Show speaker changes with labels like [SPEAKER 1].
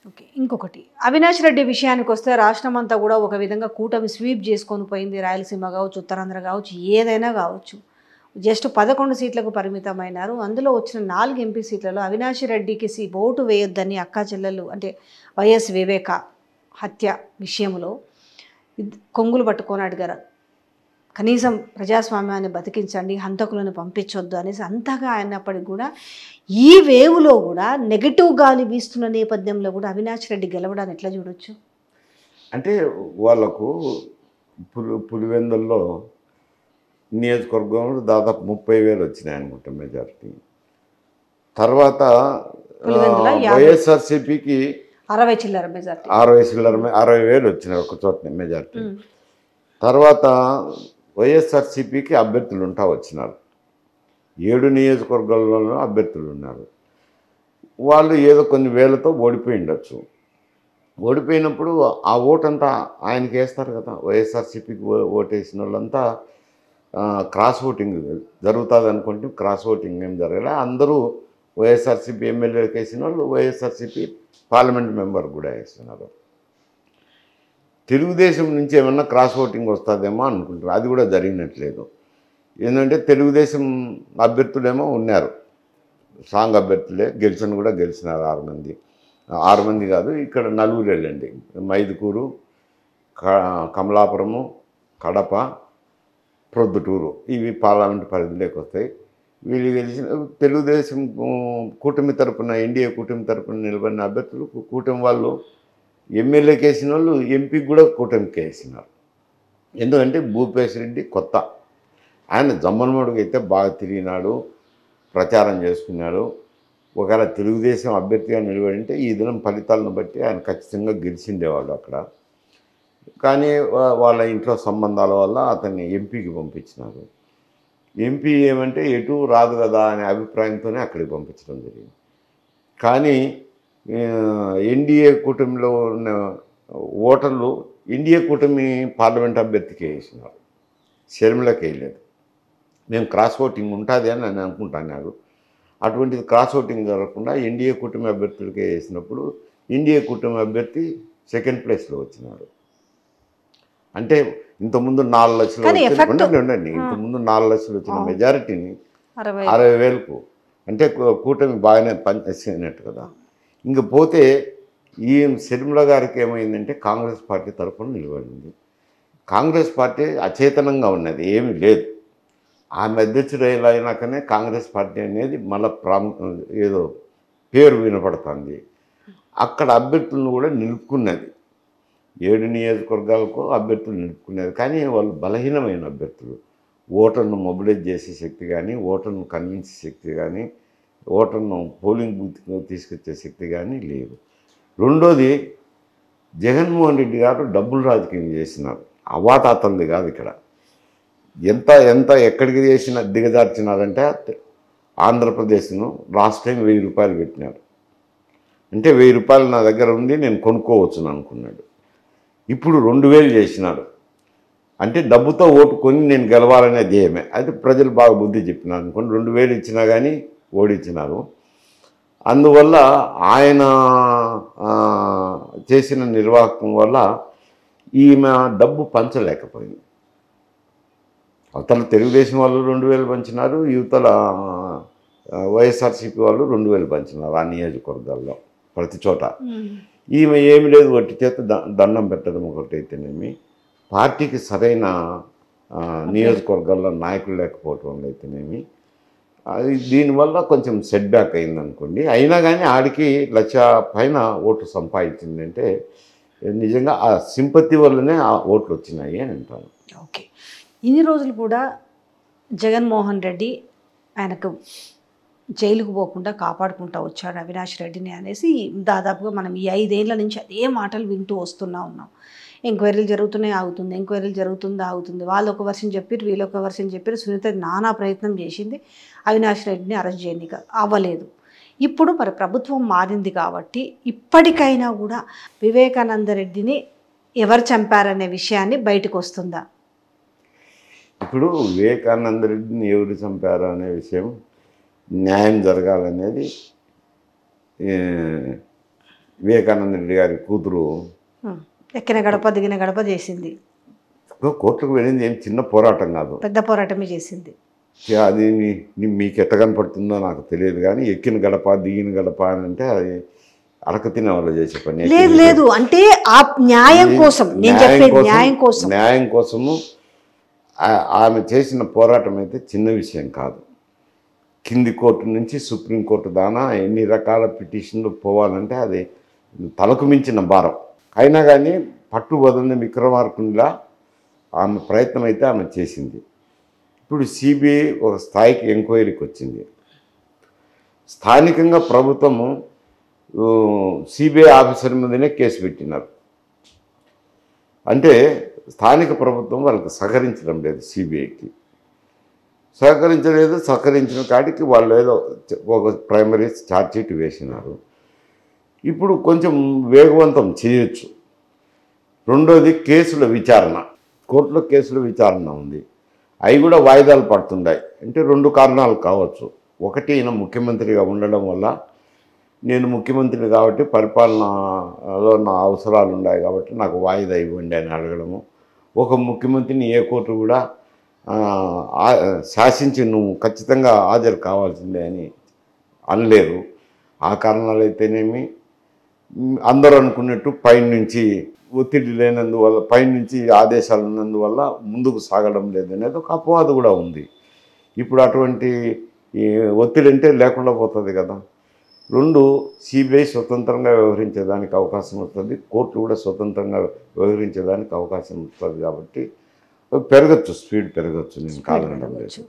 [SPEAKER 1] Okay. ఇంకొకటి అవినాష్ రెడ్డి విషయానికొస్తే రాష్ట్రమంతా కూడా ఒక విధంగా కూటమి స్వీప్ చేసుకొని పోయింది. రాయలసీమ కావచ్చు, ఉత్తరాంధ్ర కావచ్చు, ఏదైనా కావచ్చు. జస్ట్ 11 సీట్లకు పరిమితమైనారు. అందులో వచ్చిన 4 ఎంపీ సీట్లలో అవినాష్ రెడ్డికి ఓటు వేయొద్దని అక్కా చెల్లెలు అంటే వైఎస్ వివేక హత్య విషయంలో కొంగులు పట్టుకొని అడిగారు. కనీసం ప్రజాస్వామ్యాన్ని బతికించండి, హంతకులను పంపించొద్దు అనేసి అంతగా అయినప్పటికీ కూడా ఈ వేవ్లో కూడా నెగటివ్ గాలి వీస్తున్న నేపథ్యంలో కూడా అవినాష్ రెడ్డి గెలవడాన్ని ఎట్లా చూడొచ్చు?
[SPEAKER 2] అంటే వాళ్ళకు పులివెందుల్లో నియోజకవర్గంలో దాదాపు 30,000 వచ్చినాయి అనుకుంటా మెజారిటీ. తర్వాత వైఎస్ఆర్సీపీకి
[SPEAKER 1] 60 చిల్లర మెజారిటీ,
[SPEAKER 2] 60,000 వచ్చినాయి ఒక చోట మెజారిటీ. తర్వాత వైఎస్ఆర్సీపీకి అభ్యర్థులు వచ్చినారు. 7 నియోజకవర్గాల్లోనూ అభ్యర్థులు ఉన్నారు. వాళ్ళు ఏదో కొన్ని వేలతో ఓడిపోయి ఉండొచ్చు. ఓడిపోయినప్పుడు ఆ ఓటంతా ఆయనకి వేస్తారు కదా. వైఎస్ఆర్సీపీకి ఓటేసిన వాళ్ళంతా క్రాస్ ఓటింగ్ జరుగుతుంది అనుకుంటే క్రాస్ ఓటింగ్ ఏం జరగలే. అందరూ వైఎస్ఆర్సీపీ ఎమ్మెల్యేకి వేసిన వాళ్ళు వైఎస్ఆర్సీపీ పార్లమెంట్ మెంబర్ కూడా వేస్తున్నారు. తెలుగుదేశం నుంచి ఏమన్నా క్రాస్ ఓటింగ్ వస్తుందేమో అనుకుంటారు. అది కూడా జరిగినట్లేదు. ఏంటంటే తెలుగుదేశం అభ్యర్థులేమో ఉన్నారు, స్ట్రాంగ్ అభ్యర్థులే గెలిచినారు 6 మంది. 6 మంది కాదు, ఇక్కడ 4 వెళ్ళండి. మైదుకూరు, కమలాపురము, కడప, ప్రొద్దుటూరు, ఇవి పార్లమెంట్ పరిధిలోకి వస్తాయి. వీళ్ళు గెలిచిన తెలుగుదేశం కూటమి తరపున, ఎన్డీఏ కూటమి తరపున నిలబడిన అభ్యర్థులు కూటమి వాళ్ళు ఎమ్మెల్యేకి వేసిన వాళ్ళు ఎంపీకి కూడా కూటమికి వేసినారు. ఎందుకంటే భూపేశ్ రెడ్డి కొత్త, ఆయన జమ్మలమడుగు అయితే బాగా తిరిగినాడు, ప్రచారం చేసుకున్నాడు. ఒకవేళ తెలుగుదేశం అభ్యర్థిగా నిలబడింటే ఈ దినం ఫలితాలను బట్టి ఆయన ఖచ్చితంగా గెలిచిండేవాడు అక్కడ. కానీ వాళ్ళ ఇంట్లో సంబంధాల వల్ల అతన్ని ఎంపీకి పంపించినారు. ఎంపీ ఏమంటే ఎటు రాదు కదా అనే అభిప్రాయంతోనే అక్కడికి పంపించడం జరిగింది. కానీ ఎన్డీఏ కూటమిలో ఉన్న ఓటర్లు ఎన్డీఏ కూటమి పార్లమెంట్ అభ్యర్థికి వేసినారు, షర్మిలకి వేయలేదు. మేము క్రాస్ ఓటింగ్ ఉంటుంది అని నేను అనుకుంటున్నాను. అటువంటిది క్రాస్ ఓటింగ్ జరగకుండా ఎన్డీఏ కూటమి అభ్యర్థులకే వేసినప్పుడు ఎన్డీఏ కూటమి అభ్యర్థి సెకండ్ ప్లేస్లో వచ్చినారు. అంటే ఇంతకుముందు 4 లక్షలు ఉండండి, ఇంతకుముందు 4 లక్షలు వచ్చిన మెజారిటీని 60,000కు, అంటే కూటమి బాగానే పనిచేసినట్టు కదా. ఇంక పోతే ఈ షర్మిల గారికి ఏమైందంటే కాంగ్రెస్ పార్టీ తరఫున నిలబడింది. కాంగ్రెస్ పార్టీ అచేతనంగా ఉన్నది, ఏమీ లేదు. ఆమె అధ్యక్షుడు అయినాకనే కాంగ్రెస్ పార్టీ అనేది మళ్ళీ ఏదో పేరు వినపడుతుంది. అక్కడ అభ్యర్థులను కూడా నిలుపుకున్నది, 7 నియోజకవర్గాలకు అభ్యర్థులు నిలుపుకునేది. కానీ వాళ్ళు బలహీనమైన అభ్యర్థులు. ఓటర్ను మొబిలైజ్ చేసే శక్తి కానీ, ఓటర్ను కన్విన్స్ శక్తి కానీ, ఓటర్ను పోలింగ్ బూత్కి తీసుకొచ్చే శక్తి కానీ లేదు. రెండోది, జగన్మోహన్ రెడ్డి గారు డబ్బులు రాజకీయం చేసినారు. అవాతాతంది కాదు ఇక్కడ. ఎంత ఎంత ఎక్కడికి చేసిన దిగజార్చినారంటే ఆంధ్రప్రదేశ్ను లాస్ట్ టైం 1000 రూపాయలు పెట్టినారు. అంటే 1000 రూపాయలు నా దగ్గర ఉంది, నేను కొనుక్కోవచ్చును అనుకున్నాడు. ఇప్పుడు 2000 చేసినాడు. అంటే డబ్బుతో ఓటు కొని నేను గెలవాలనే ధ్యేయమే. అయితే ప్రజలు బాగా బుద్ధి చెప్పినారు అనుకోండి, 2000 ఇచ్చినా కానీ ఓడించినారు. అందువల్ల ఆయన చేసిన నిర్వాహకం వల్ల ఈమె డబ్బు పంచలేకపోయింది. అవతల తెలుగుదేశం వాళ్ళు 2000 పంచినారు, యువతల వైఎస్ఆర్సీపీ వాళ్ళు 2000 పంచినారు ఆ నియోజకవర్గాల్లో ప్రతి చోట. ఈమె ఏమి లేదు, ఒట్టి చేత దండం పెట్టడం ఒకటైతేనేమి, పార్టీకి సరైన నియోజకవర్గాల్లో నాయకులు లేకపోవటం అయితేనేమి, అది దీనివల్ల కొంచెం సెట్ బ్యాక్ అయిందనుకోండి. అయినా కానీ ఆడికి 1,00,000 పైన ఓట్లు సంపాదించిందంటే నిజంగా ఆ సింపతి వల్లనే ఆ ఓట్లు వచ్చినాయి అని అంటాను.
[SPEAKER 1] ఓకే. ఇన్ని రోజులు కూడా జగన్మోహన్ రెడ్డి ఆయనకు జైలుకు పోకుండా కాపాడుకుంటూ వచ్చాడు అవినాష్ రెడ్డిని అనేసి దాదాపుగా మనం ఈ 5 ఏళ్ల నుంచి అదే మాటలు వింటూ ఉన్నాం. ఎంక్వైరీలు జరుగుతున్నాయి, ఆగుతుంది, ఎంక్వైరీలు ఆగుతుంది. వాళ్ళు ఒక వర్షన్ చెప్పారు, వీళ్ళు ఒక వర్షన్ చెప్పారు. సునీత నానా ప్రయత్నం చేసింది అవినాష్ రెడ్డిని అరెస్ట్ చేయని, అవ్వలేదు. ఇప్పుడు మరి ప్రభుత్వం మారింది కాబట్టి ఇప్పటికైనా కూడా వివేకానంద రెడ్డిని ఎవరు చంపారనే విషయాన్ని బయటకు వస్తుందా?
[SPEAKER 2] ఇప్పుడు వివేకానంద రెడ్డిని ఎవరు చంపారు అనే విషయం న్యాయం జరగాలనేది వివేకానంద రెడ్డి గారి కూతురు
[SPEAKER 1] ఎక్కిన గడప దిగిన గడప చేసింది.
[SPEAKER 2] కోర్టుకు వెళ్ళింది ఏం చిన్న పోరాటం కాదు,
[SPEAKER 1] పెద్ద పోరాటమే చేసింది.
[SPEAKER 2] అది మీకు ఎట్ట కనపడుతుందో నాకు తెలియదు కానీ ఎక్కిన గడప దిగిన గడప అని అంటే అది అడక తినే వాళ్ళు చేసే పని.
[SPEAKER 1] లేదు లేదు, అంటే ఆ న్యాయం కోసం నేను చెప్పేది, న్యాయం కోసం,
[SPEAKER 2] న్యాయం కోసము ఆమె చేసిన పోరాటం అయితే చిన్న విషయం కాదు. కింది కోర్టు నుంచి సుప్రీంకోర్టు దానా ఎన్ని రకాల పిటిషన్లు పోవాలంటే అది తలకు మించిన భారం. అయినా కానీ పట్టుబదులని విక్రమార్కునిలా ఆమె ప్రయత్నం అయితే ఆమె చేసింది. ఇప్పుడు సిబిఐ ఒక స్థాయికి ఎంక్వైరీకి వచ్చింది. స్థానికంగా ప్రభుత్వము సిబిఐ ఆఫీసర్ మీదనే కేసు పెట్టినారు. అంటే స్థానిక ప్రభుత్వం వాళ్ళకి సహకరించడం లేదు, సిబిఐకి సహకరించిన కాడికి వాళ్ళు ఏదో ఒక ప్రైమరీ ఛార్జ్షీట్ వేసినారు. ఇప్పుడు కొంచెం వేగవంతం చేయొచ్చు. రెండోది కేసుల విచారణ, కోర్టులో కేసుల విచారణ ఉంది, అవి కూడా వాయిదాలు పడుతున్నాయి. అంటే రెండు కారణాలు కావచ్చు. ఒకటి, ఈయన ముఖ్యమంత్రిగా ఉండడం వల్ల నేను ముఖ్యమంత్రిని కాబట్టి పరిపాలనలో నా అవసరాలు ఉన్నాయి కాబట్టి నాకు వాయిదా ఇవ్వండి అని అడగడము. ఒక ముఖ్యమంత్రిని ఏ కోర్టు కూడా శాసించి నువ్వు ఖచ్చితంగా హాజరు కావాల్సిందే అని అనలేరు. ఆ కారణాలు అయితేనేమి, అందరూ అనుకున్నట్టు పైనుంచి ఒత్తిడి లేనందువల్ల, పైనుంచి ఆదేశాలు ఉన్నందువల్ల ముందుకు సాగడం లేదనేది ఒక అపవాదు కూడా ఉంది. ఇప్పుడు అటువంటి ఒత్తిడి అంటే లేకుండా పోతుంది కదా. రెండు, సిబిఐ స్వతంత్రంగా వ్యవహరించేదానికి అవకాశం వస్తుంది, కోర్టు కూడా స్వతంత్రంగా వ్యవహరించేదానికి అవకాశం వస్తుంది. కాబట్టి పెరగచ్చు, స్పీడ్ పెరగచ్చు, నేను కాదనడం లేదు.